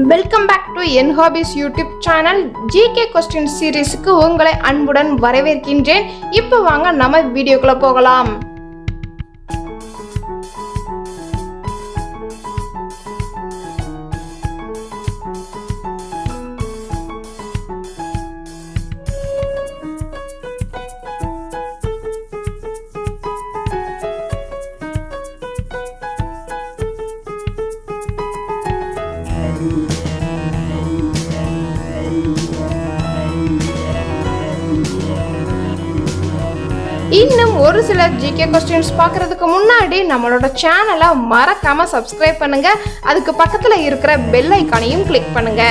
Welcome back to என் hobbies YouTube channel. GK question சீரீஸுக்கு உங்களை அன்புடன் வரவேற்கின்றேன். இப்போ வாங்க நம்ம வீடியோக்குள்ள போகலாம். இன்னும் ஒரு சில ஜிகே கொஸ்டின்ஸ் பார்க்கறதுக்கு முன்னாடி நம்மளோட சேனலை மறக்காம சப்ஸ்கிரைப் பண்ணுங்க. அதுக்கு பக்கத்துல இருக்கிற பெல் ஐகானையும் கிளிக் பண்ணுங்க.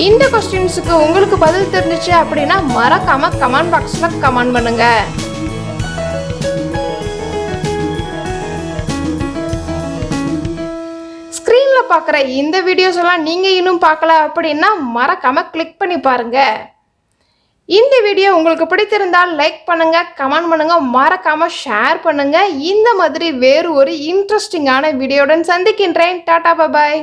இந்த கொஸ்டின்ஸுக்கு உங்களுக்கு பதில் தெரிஞ்சிச்சு அப்படின்னா மறக்காம கமெண்ட் பாக்ஸ்ல கமெண்ட் பண்ணுங்க. ஸ்கிரீன்ல பார்க்குற இந்த வீடியோஸ் எல்லாம் நீங்க இன்னும் பார்க்கல அப்படின்னா மறக்காம கிளிக் பண்ணி பாருங்க. இந்த வீடியோ உங்களுக்கு பிடித்திருந்தால் லைக் பண்ணுங்க, கமெண்ட் பண்ணுங்க, மறக்காம ஷேர் பண்ணுங்க. இந்த மாதிரி வேறு ஒரு இன்ட்ரெஸ்டிங்கான வீடியோவுடன் சந்திக்கின்றேன். டாடா, பாய்.